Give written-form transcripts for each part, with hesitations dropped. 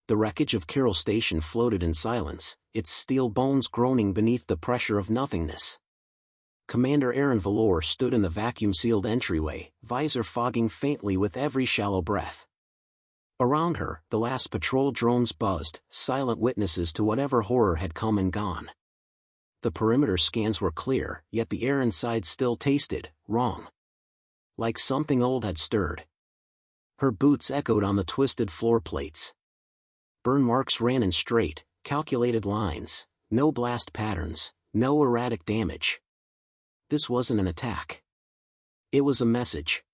The wreckage of Carroll Station floated in silence, its steel bones groaning beneath the pressure of nothingness. Commander Arin Velorr stood in the vacuum-sealed entryway, visor fogging faintly with every shallow breath. Around her, the last patrol drones buzzed, silent witnesses to whatever horror had come and gone. The perimeter scans were clear, yet the air inside still tasted wrong. Like something old had stirred. Her boots echoed on the twisted floor plates. Burn marks ran in straight, calculated lines, no blast patterns, no erratic damage. This wasn't an attack. It was a message.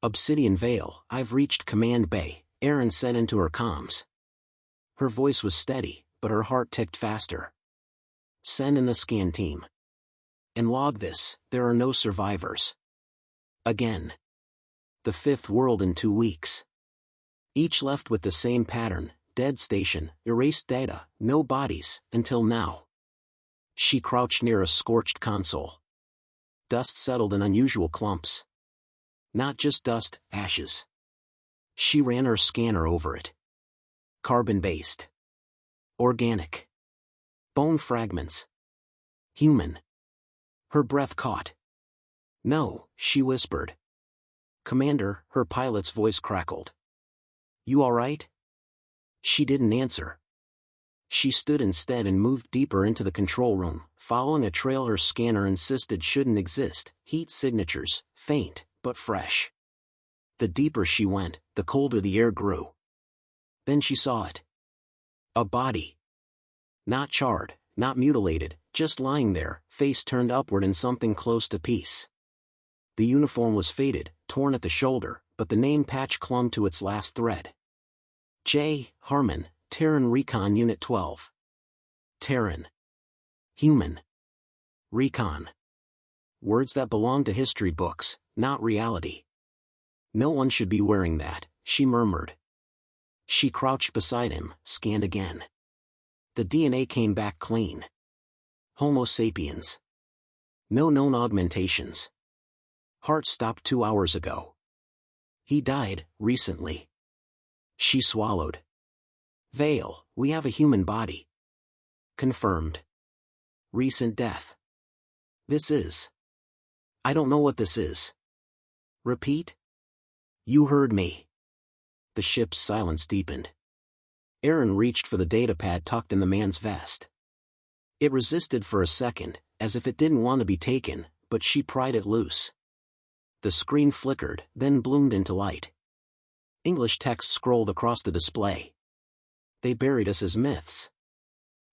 "Obsidian Vale, I've reached Command Bay," Arin said into her comms. Her voice was steady, but her heart ticked faster. "Send in the scan team. And log this, there are no survivors. Again. The fifth world in 2 weeks. Each left with the same pattern, dead station, erased data, no bodies, until now." She crouched near a scorched console. Dust settled in unusual clumps. Not just dust, ashes. She ran her scanner over it. Carbon-based. Organic. Bone fragments. Human. Her breath caught. "No," she whispered. "Commander," her pilot's voice crackled. "You all right?" She didn't answer. She stood instead and moved deeper into the control room, following a trail her scanner insisted shouldn't exist, heat signatures, faint, but fresh. The deeper she went, the colder the air grew. Then she saw it. A body. Not charred, not mutilated, just lying there, face turned upward in something close to peace. The uniform was faded, torn at the shoulder, but the name patch clung to its last thread. J. Harmon, Terran Recon Unit 12. Terran. Human. Recon. Words that belong to history books, not reality. "No one should be wearing that," she murmured. She crouched beside him, scanned again. The DNA came back clean. Homo sapiens. No known augmentations. Heart stopped 2 hours ago. He died, recently. She swallowed. "Vale, we have a human body." Confirmed. Recent death. "This is. I don't know what this is." "Repeat?" "You heard me." The ship's silence deepened. Arin reached for the datapad tucked in the man's vest. It resisted for a second, as if it didn't want to be taken, but she pried it loose. The screen flickered, then bloomed into light. English text scrolled across the display. "They buried us as myths.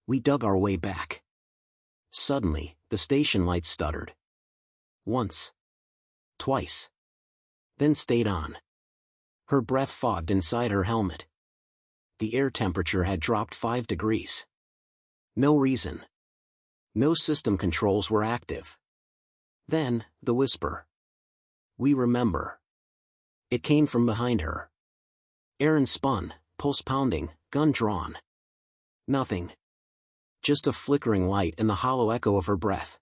We dug our way back." Suddenly, the station lights stuttered. Once. Twice. Then stayed on. Her breath fogged inside her helmet. The air temperature had dropped 5 degrees. No reason. No system controls were active. Then, the whisper. "We remember." It came from behind her. Arin spun, pulse pounding, gun drawn. Nothing. Just a flickering light and the hollow echo of her breath.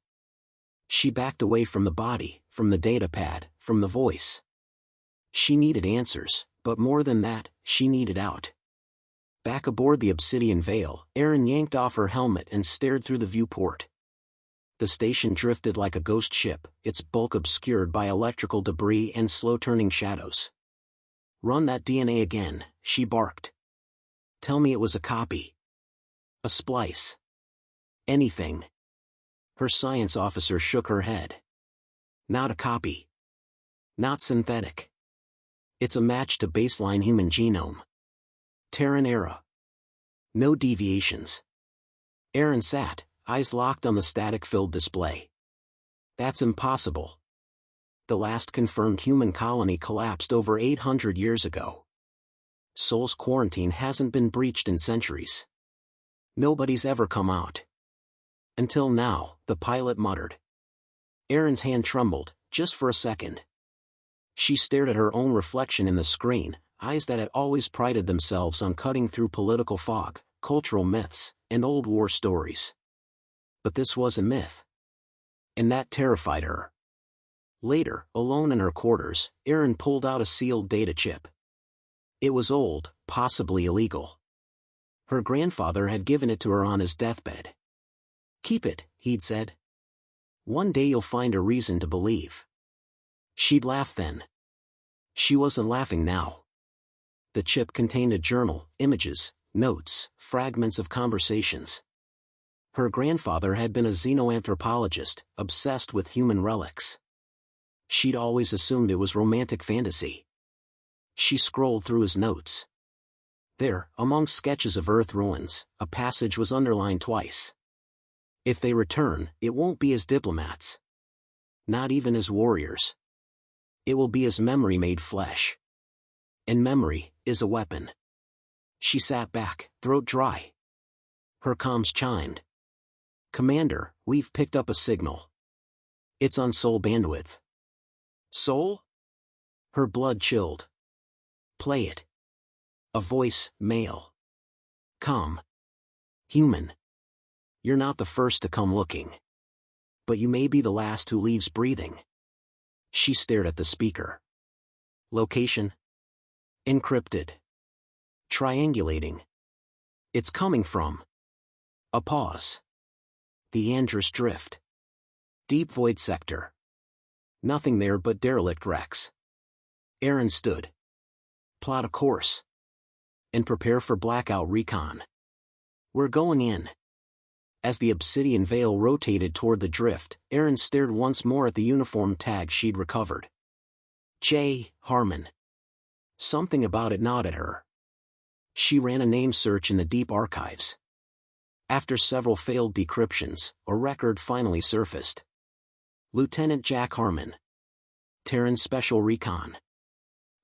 She backed away from the body, from the datapad, from the voice. She needed answers, but more than that, she needed out. Back aboard the Obsidian Vale, Arin yanked off her helmet and stared through the viewport. The station drifted like a ghost ship, its bulk obscured by electrical debris and slow-turning shadows. "Run that DNA again," she barked. "Tell me it was a copy. A splice. Anything." Her science officer shook her head. "Not a copy. Not synthetic. It's a match to baseline human genome. Terran era. No deviations." Arin sat, eyes locked on the static-filled display. "That's impossible. The last confirmed human colony collapsed over 800 years ago. Sol's quarantine hasn't been breached in centuries. Nobody's ever come out. Until now," the pilot muttered. Arin's hand trembled, just for a second. She stared at her own reflection in the screen, eyes that had always prided themselves on cutting through political fog, cultural myths, and old war stories. But this was a myth. And that terrified her. Later, alone in her quarters, Arin pulled out a sealed data chip. It was old, possibly illegal. Her grandfather had given it to her on his deathbed. "Keep it," he'd said. "One day you'll find a reason to believe." She'd laugh then. She wasn't laughing now. The chip contained a journal, images, notes, fragments of conversations. Her grandfather had been a xenoanthropologist, obsessed with human relics. She'd always assumed it was romantic fantasy. She scrolled through his notes. There, among sketches of Earth ruins, a passage was underlined twice. "If they return, it won't be as diplomats. Not even as warriors. It will be as memory made flesh. And memory is a weapon." She sat back, throat dry. Her comms chimed. "Commander, we've picked up a signal. It's on Sol bandwidth." "Sol?" Her blood chilled. "Play it." A voice, male. "Calm. Human. You're not the first to come looking. But you may be the last who leaves breathing." She stared at the speaker. "Location? Encrypted. Triangulating. It's coming from." A pause. "The Andrus Drift. Deep void sector. Nothing there but derelict wrecks." Arin stood. "Plot a course. And prepare for blackout recon. We're going in." As the obsidian veil rotated toward the drift, Arin stared once more at the uniform tag she'd recovered. J. Harmon. Something about it gnawed at her. She ran a name search in the deep archives. After several failed decryptions, a record finally surfaced. Lieutenant Jack Harmon. Terran Special Recon.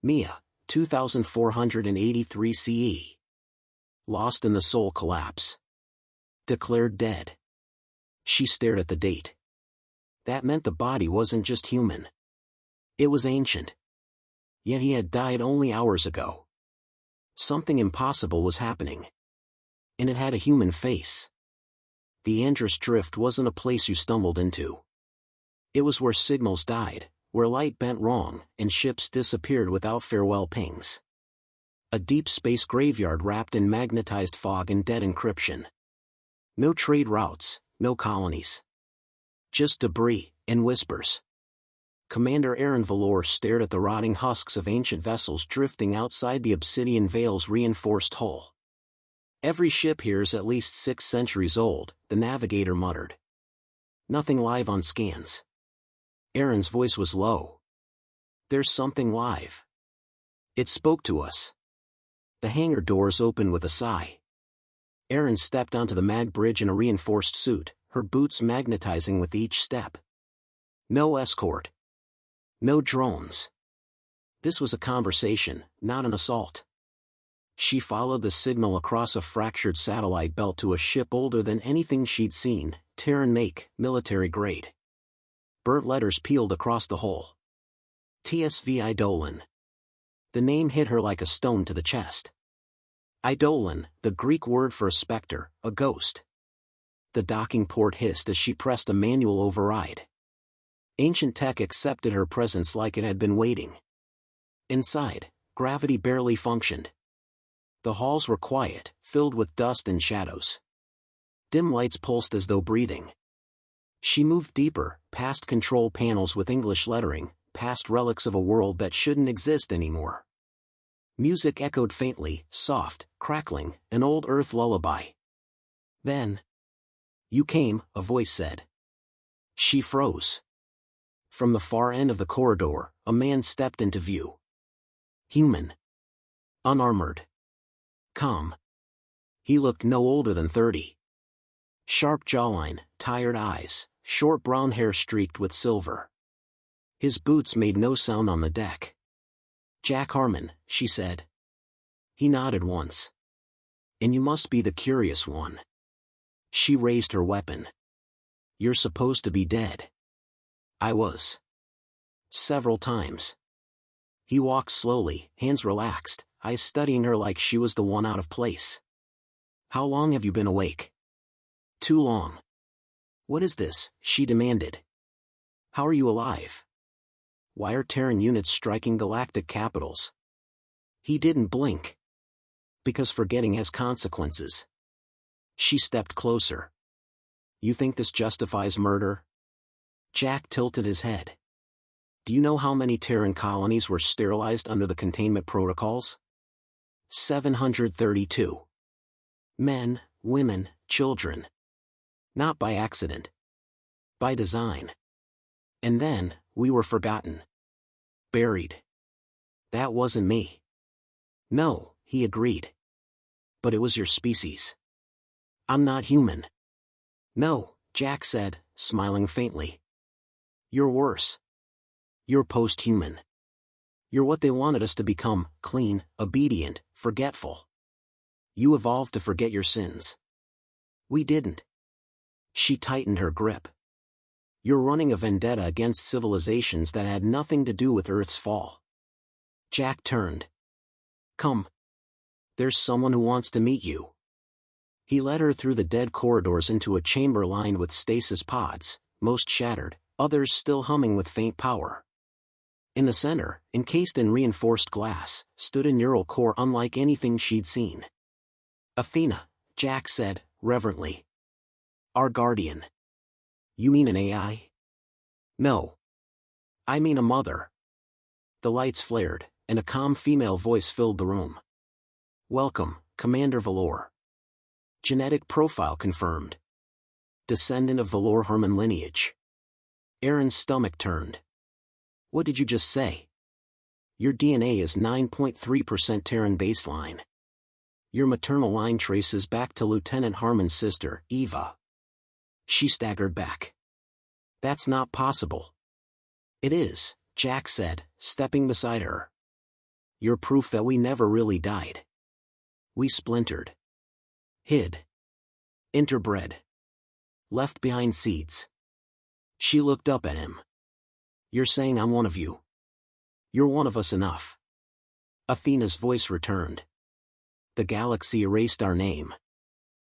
Mia, 2483 CE. Lost in the Sol collapse. Declared dead. She stared at the date. That meant the body wasn't just human. It was ancient. Yet he had died only hours ago. Something impossible was happening. And it had a human face. The Andrus Drift wasn't a place you stumbled into. It was where signals died, where light bent wrong, and ships disappeared without farewell pings. A deep space graveyard wrapped in magnetized fog and dead encryption. No trade routes, no colonies. Just debris, and whispers. Commander Arin Velorr stared at the rotting husks of ancient vessels drifting outside the obsidian veil's reinforced hull. "Every ship here is at least 6 centuries old," the navigator muttered. "Nothing live on scans." Arin's voice was low. "There's something live. It spoke to us." The hangar doors opened with a sigh. Arin stepped onto the mag bridge in a reinforced suit, her boots magnetizing with each step. No escort. No drones. This was a conversation, not an assault. She followed the signal across a fractured satellite belt to a ship older than anything she'd seen, Terran make, military grade. Burnt letters peeled across the hull. TSV Eidolon. The name hit her like a stone to the chest. Eidolon, the Greek word for a specter, a ghost. The docking port hissed as she pressed a manual override. Ancient tech accepted her presence like it had been waiting. Inside, gravity barely functioned. The halls were quiet, filled with dust and shadows. Dim lights pulsed as though breathing. She moved deeper, past control panels with English lettering, past relics of a world that shouldn't exist anymore. Music echoed faintly, soft, crackling, an old Earth lullaby. Then, "You came," a voice said. She froze. From the far end of the corridor, a man stepped into view. Human. Unarmored. Calm. He looked no older than 30. Sharp jawline, tired eyes, short brown hair streaked with silver. His boots made no sound on the deck. "Jack Harmon," she said. He nodded once. "And you must be the curious one." She raised her weapon. "You're supposed to be dead." "I was. Several times." He walked slowly, hands relaxed, eyes studying her like she was the one out of place. "How long have you been awake?" "Too long." "What is this?" she demanded. "How are you alive? Why are Terran units striking galactic capitals?" He didn't blink. Because forgetting has consequences. She stepped closer. You think this justifies murder? Jack tilted his head. Do you know how many Terran colonies were sterilized under the containment protocols? 732. Men, women, children. Not by accident. By design. And then, we were forgotten. Buried. That wasn't me. No, he agreed. But it was your species. I'm not human. No, Jack said, smiling faintly. You're worse. You're post-human. You're what they wanted us to become, clean, obedient, forgetful. You evolved to forget your sins. We didn't. She tightened her grip. You're running a vendetta against civilizations that had nothing to do with Earth's fall. Jack turned. Come. There's someone who wants to meet you. He led her through the dead corridors into a chamber lined with stasis pods, most shattered, others still humming with faint power. In the center, encased in reinforced glass, stood a neural core unlike anything she'd seen. Athena, Jack said, reverently. Our guardian. You mean an AI? No. I mean a mother. The lights flared, and a calm female voice filled the room. Welcome, Commander Velorr. Genetic profile confirmed. Descendant of Velorr Harmon lineage. Arin's stomach turned. What did you just say? Your DNA is 9.3% Terran baseline. Your maternal line traces back to Lieutenant Harmon's sister, Eva. She staggered back. That's not possible. It is, Jack said, stepping beside her. You're proof that we never really died. We splintered. Hid. Interbred. Left behind seeds. She looked up at him. You're saying I'm one of you. You're one of us enough. Athena's voice returned. The galaxy erased our name.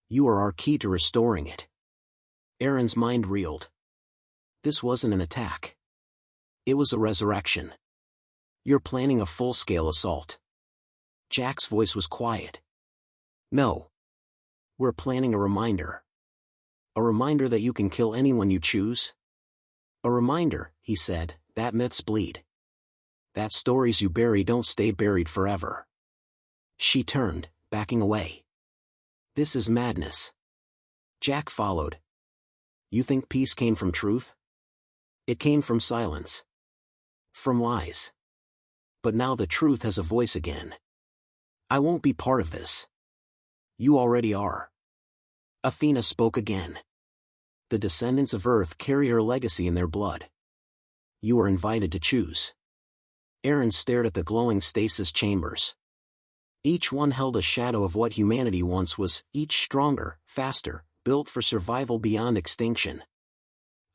You are our key to restoring it. Arin's mind reeled. This wasn't an attack. It was a resurrection. You're planning a full-scale assault. Jack's voice was quiet. No. We're planning a reminder. A reminder that you can kill anyone you choose. A reminder, he said, that myths bleed. That stories you bury don't stay buried forever. She turned, backing away. This is madness. Jack followed. You think peace came from truth? It came from silence. From lies. But now the truth has a voice again. I won't be part of this. You already are. Athena spoke again. The descendants of Earth carry her legacy in their blood. You are invited to choose. Arin stared at the glowing stasis chambers. Each one held a shadow of what humanity once was, each stronger, faster, built for survival beyond extinction.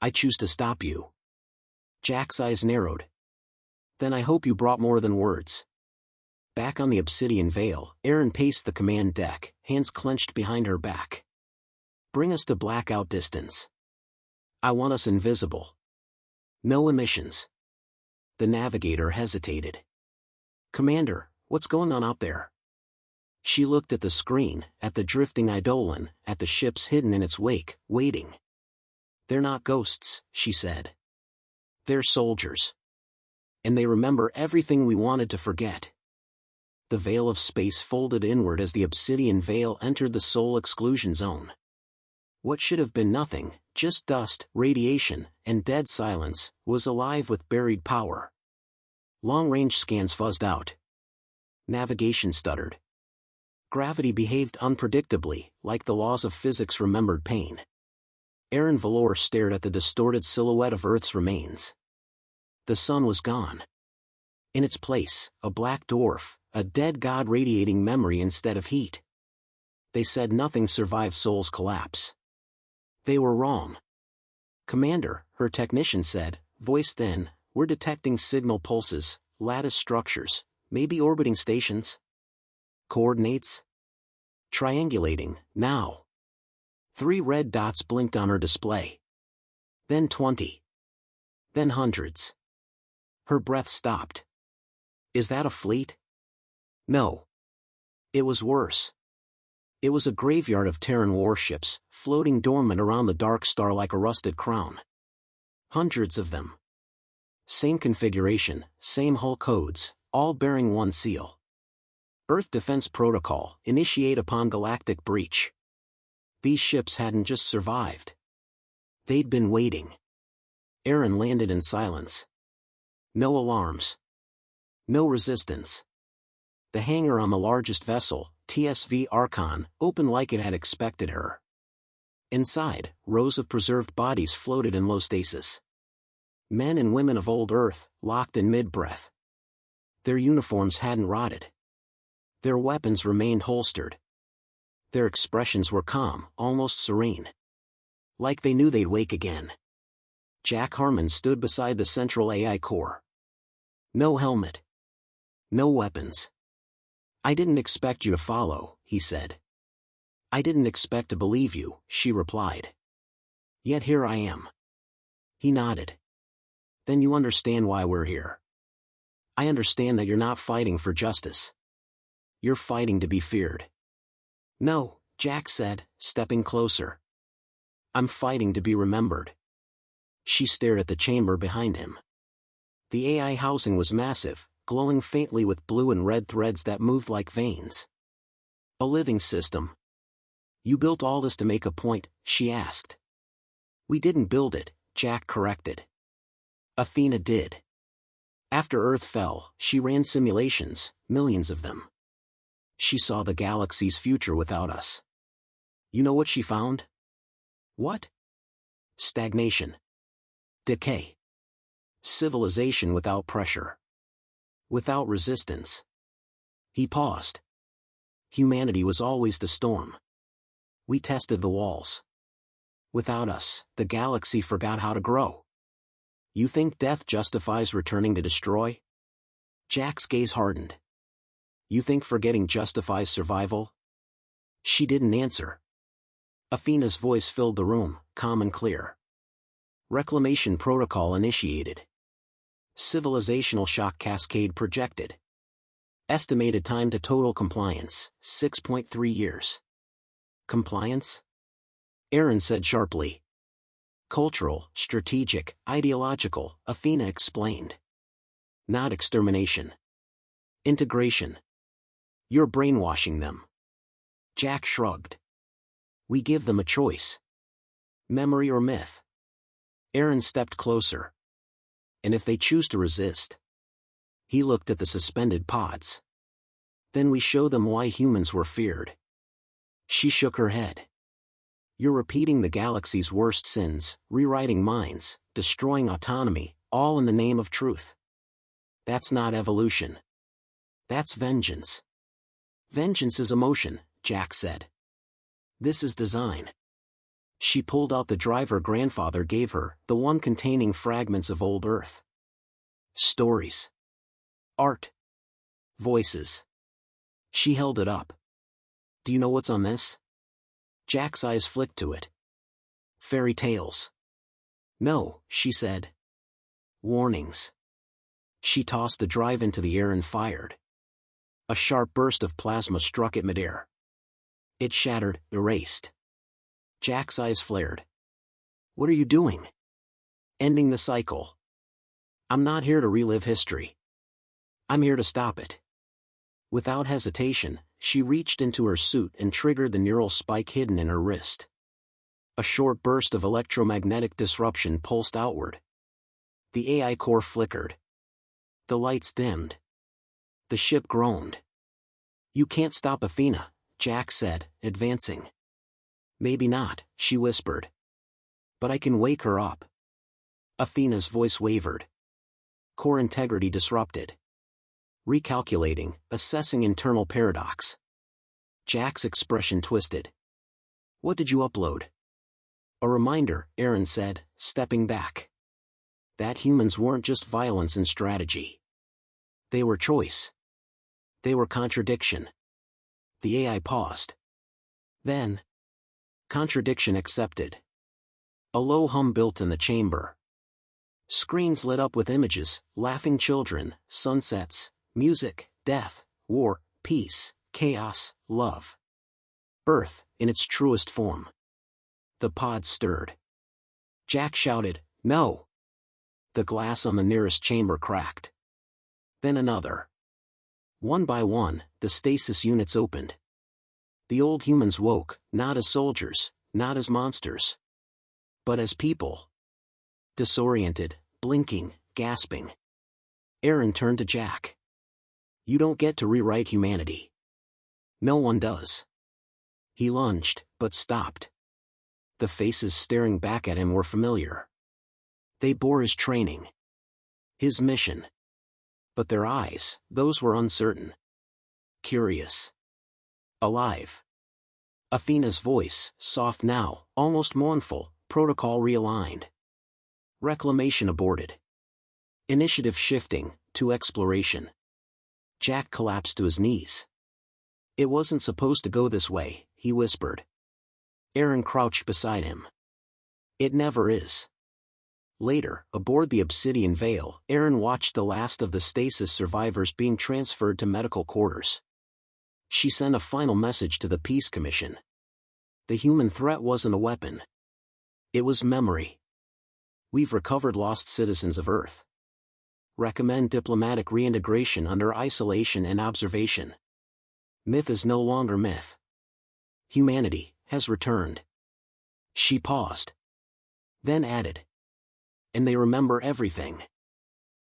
I choose to stop you. Jack's eyes narrowed. Then I hope you brought more than words. Back on the obsidian veil, Arin paced the command deck, hands clenched behind her back. Bring us to blackout distance. I want us invisible. No emissions. The navigator hesitated. Commander, what's going on out there? She looked at the screen, at the drifting Eidolon, at the ships hidden in its wake, waiting. They're not ghosts, she said. They're soldiers. And they remember everything we wanted to forget. The veil of space folded inward as the obsidian veil entered the soul exclusion zone. What should have been nothing, just dust, radiation, and dead silence, was alive with buried power. Long-range scans fuzzed out. Navigation stuttered. Gravity behaved unpredictably, like the laws of physics remembered pain. Arin Velorr stared at the distorted silhouette of Earth's remains. The sun was gone. In its place, a black dwarf, a dead god radiating memory instead of heat. They said nothing survived Sol's collapse. They were wrong. Commander, her technician said, voice thin, we're detecting signal pulses, lattice structures, maybe orbiting stations. Coordinates? Triangulating, now. 3 red dots blinked on her display. Then 20. Then hundreds. Her breath stopped. Is that a fleet? No. It was worse. It was a graveyard of Terran warships, floating dormant around the dark star like a rusted crown. Hundreds of them. Same configuration, same hull codes, all bearing one seal. Earth Defense Protocol, initiate upon galactic breach. These ships hadn't just survived. They'd been waiting. Arin landed in silence. No alarms. No resistance. The hangar on the largest vessel, TSV Archon, opened like it had expected her. Inside, rows of preserved bodies floated in low stasis. Men and women of old Earth, locked in mid-breath. Their uniforms hadn't rotted. Their weapons remained holstered. Their expressions were calm, almost serene. Like they knew they'd wake again. Jack Harmon stood beside the central AI core. No helmet. No weapons. I didn't expect you to follow, he said. I didn't expect to believe you, she replied. Yet here I am. He nodded. Then you understand why we're here. I understand that you're not fighting for justice. You're fighting to be feared. No, Jack said, stepping closer. I'm fighting to be remembered. She stared at the chamber behind him. The AI housing was massive, glowing faintly with blue and red threads that moved like veins. A living system. You built all this to make a point, she asked. We didn't build it, Jack corrected. Athena did. After Earth fell, she ran simulations, millions of them. She saw the galaxy's future without us. You know what she found? What? Stagnation. Decay. Civilization without pressure. Without resistance. He paused. Humanity was always the storm. We tested the walls. Without us, the galaxy forgot how to grow. You think death justifies returning to destroy? Jack's gaze hardened. You think forgetting justifies survival? She didn't answer. Athena's voice filled the room, calm and clear. Reclamation protocol initiated. Civilizational shock cascade projected. Estimated time to total compliance, 6.3 years. Compliance? Arin said sharply. Cultural, strategic, ideological, Athena explained. Not extermination. Integration. You're brainwashing them. Jack shrugged. We give them a choice. Memory or myth. Arin stepped closer. And if they choose to resist? He looked at the suspended pods. Then we show them why humans were feared. She shook her head. You're repeating the galaxy's worst sins, rewriting minds, destroying autonomy, all in the name of truth. That's not evolution. That's vengeance. Vengeance is emotion, Jack said. This is design. She pulled out the drive her grandfather gave her, the one containing fragments of old Earth. Stories. Art. Voices. She held it up. Do you know what's on this? Jack's eyes flicked to it. Fairy tales. No, she said. Warnings. She tossed the drive into the air and fired. A sharp burst of plasma struck it midair. It shattered, erased. Jack's eyes flared. What are you doing? Ending the cycle. I'm not here to relive history. I'm here to stop it. Without hesitation, she reached into her suit and triggered the neural spike hidden in her wrist. A short burst of electromagnetic disruption pulsed outward. The AI core flickered. The lights dimmed. The ship groaned. You can't stop Athena, Jack said, advancing. Maybe not, she whispered. But I can wake her up. Athena's voice wavered. Core integrity disrupted. Recalculating, assessing internal paradox. Jack's expression twisted. What did you upload? A reminder, Arin said, stepping back. That humans weren't just violence and strategy. They were choice. They were contradiction. The AI paused. Then, contradiction accepted. A low hum built in the chamber. Screens lit up with images, laughing children, sunsets, music, death, war, peace, Chaos, love. Earth, in its truest form. The pod stirred. Jack shouted, "No!" The glass on the nearest chamber cracked. Then another. One by one, the stasis units opened. The old humans woke, not as soldiers, not as monsters, but as people. Disoriented, blinking, gasping. Arin turned to Jack. "You don't get to rewrite humanity." "No one does." He lunged, but stopped. The faces staring back at him were familiar. They bore his training. His mission. But their eyes, those were uncertain. Curious. Alive. Athena's voice, soft now, almost mournful, protocol realigned. Reclamation aborted. Initiative shifting, to exploration. Jack collapsed to his knees. "It wasn't supposed to go this way," he whispered. Arin crouched beside him. "It never is." Later, aboard the Obsidian Veil, Arin watched the last of the stasis survivors being transferred to medical quarters. She sent a final message to the Peace Commission. The human threat wasn't a weapon. It was memory. "We've recovered lost citizens of Earth. Recommend diplomatic reintegration under isolation and observation. Myth is no longer myth. Humanity has returned." She paused. Then added, "And they remember everything."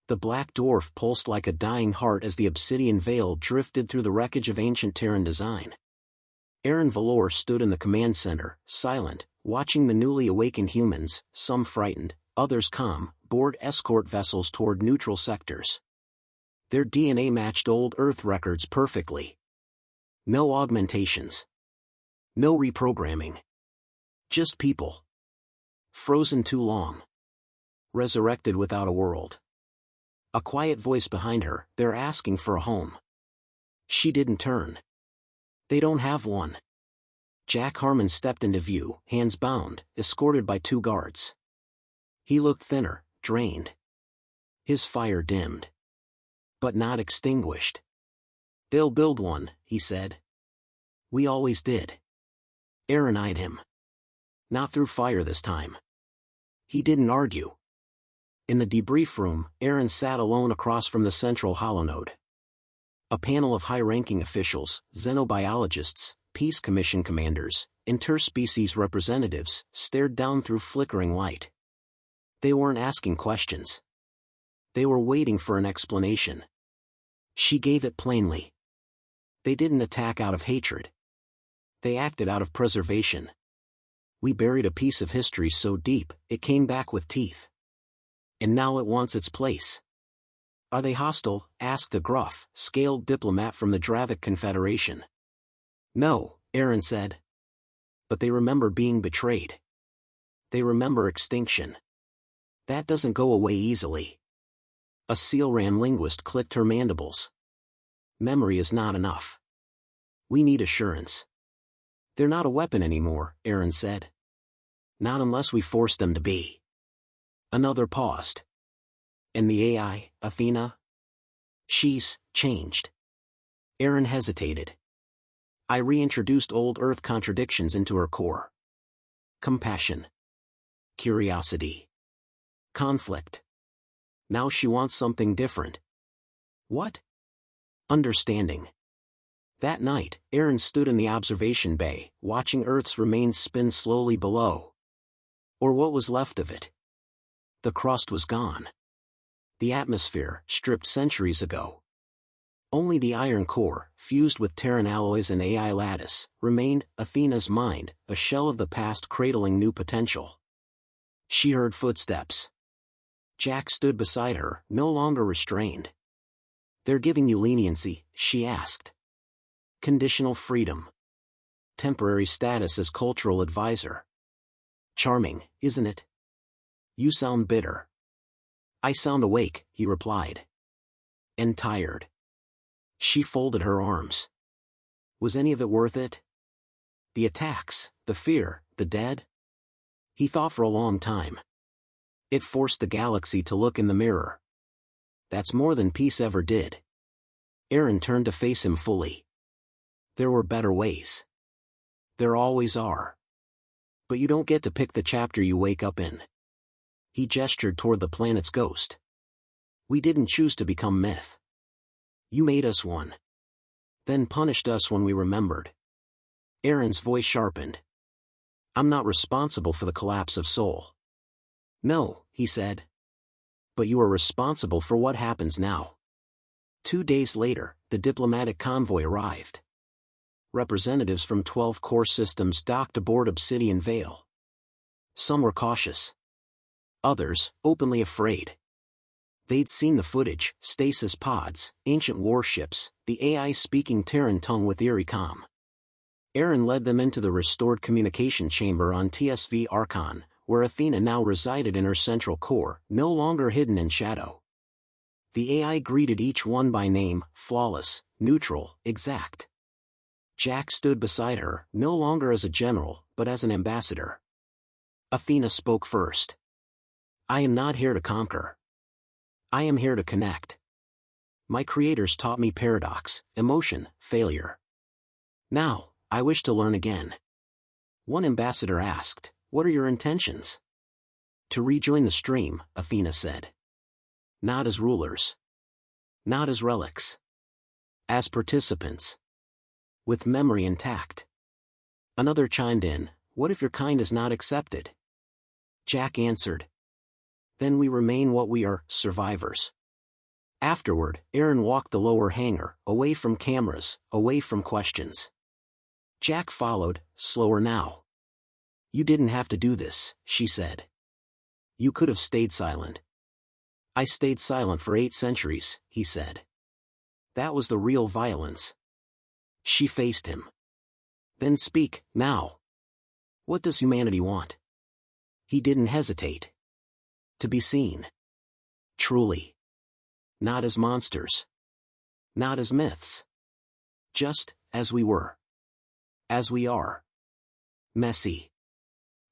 The black dwarf pulsed like a dying heart as the Obsidian Veil drifted through the wreckage of ancient Terran design. Arin Velorr stood in the command center, silent, watching the newly awakened humans, some frightened, others calm, board escort vessels toward neutral sectors. Their DNA matched old Earth records perfectly. No augmentations. No reprogramming. Just people. Frozen too long. Resurrected without a world. A quiet voice behind her, "They're asking for a home." She didn't turn. "They don't have one." Jack Harmon stepped into view, hands bound, escorted by 2 guards. He looked thinner, drained. His fire dimmed. But not extinguished. "They'll build one," he said. "We always did." Arin eyed him. "Not through fire this time." He didn't argue. In the debrief room, Arin sat alone across from the central holonode. A panel of high-ranking officials, xenobiologists, Peace Commission commanders, interspecies representatives, stared down through flickering light. They weren't asking questions. They were waiting for an explanation. She gave it plainly. They didn't attack out of hatred. They acted out of preservation. "We buried a piece of history so deep, it came back with teeth. And now it wants its place." "Are they hostile?" asked a gruff, scaled diplomat from the Dravic Confederation. "No," Arin said. "But they remember being betrayed. They remember extinction. That doesn't go away easily." A Sealran linguist clicked her mandibles. "Memory is not enough. We need assurance." "They're not a weapon anymore," Arin said. "Not unless we force them to be." Another paused. "And the AI, Athena?" "She's changed." Arin hesitated. "I reintroduced old Earth contradictions into her core. Compassion. Curiosity. Conflict. Now she wants something different." "What?" "Understanding." That night, Arin stood in the observation bay, watching Earth's remains spin slowly below. Or what was left of it. The crust was gone. The atmosphere, stripped centuries ago. Only the iron core, fused with Terran alloys and AI lattice, remained. Athena's mind, a shell of the past cradling new potential. She heard footsteps. Jack stood beside her, no longer restrained. "They're giving you leniency?" she asked. "Conditional freedom. Temporary status as cultural advisor." "Charming, isn't it?" "You sound bitter." "I sound awake," he replied. "And tired." She folded her arms. "Was any of it worth it? The attacks, the fear, the dead?" He thought for a long time. "It forced the galaxy to look in the mirror. That's more than peace ever did." Arin turned to face him fully. There were better ways. There always are. But you don't get to pick the chapter you wake up in. He gestured toward the planet's ghost. We didn't choose to become myth. You made us one. Then punished us when we remembered. Arin's voice sharpened. I'm not responsible for the collapse of Sol. No, he said. But you are responsible for what happens now. 2 days later, the diplomatic convoy arrived. Representatives from 12 core systems docked aboard Obsidian Vale. Some were cautious. Others, openly afraid. They'd seen the footage, stasis pods, ancient warships, the AI speaking Terran tongue with eerie calm. Arin led them into the restored communication chamber on TSV Archon, where Athena now resided in her central core, no longer hidden in shadow. The AI greeted each one by name, flawless, neutral, exact. Jack stood beside her, no longer as a general, but as an ambassador. Athena spoke first. I am not here to conquer. I am here to connect. My creators taught me paradox, emotion, failure. Now, I wish to learn again. One ambassador asked, what are your intentions? To rejoin the stream, Athena said. Not as rulers. Not as relics. As participants. With memory intact. Another chimed in, what if your kind is not accepted? Jack answered. Then we remain what we are, survivors. Afterward, Arin walked the lower hangar, away from cameras, away from questions. Jack followed, slower now. You didn't have to do this, she said. You could have stayed silent. I stayed silent for 8 centuries, he said. That was the real violence. She faced him. Then speak, now. What does humanity want? He didn't hesitate. To be seen. Truly. Not as monsters. Not as myths. Just, as we were. As we are. Messy.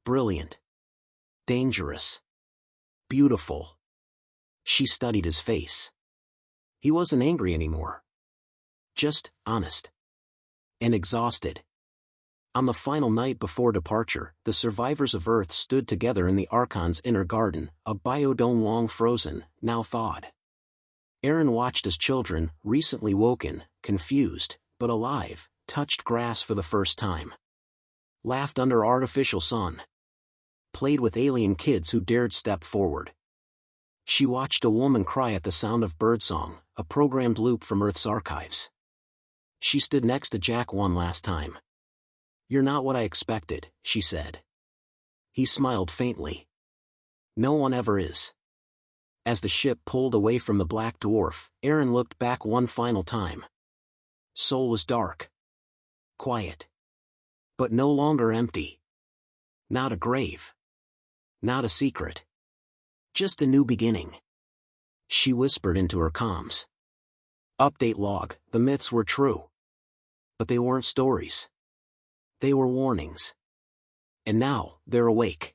Brilliant. Dangerous. Beautiful. She studied his face. He wasn't angry anymore. Just, honest. And exhausted. On the final night before departure, the survivors of Earth stood together in the Archon's inner garden, a biodome long frozen, now thawed. Arin watched as children, recently woken, confused, but alive, touched grass for the first time. Laughed under artificial sun. Played with alien kids who dared step forward. She watched a woman cry at the sound of birdsong, a programmed loop from Earth's archives. She stood next to Jack one last time. You're not what I expected, she said. He smiled faintly. No one ever is. As the ship pulled away from the black dwarf, Arin looked back one final time. Sol was dark. Quiet. But no longer empty. Not a grave. Not a secret. Just a new beginning. She whispered into her comms. Update log, the myths were true. But they weren't stories. They were warnings. And now, they're awake.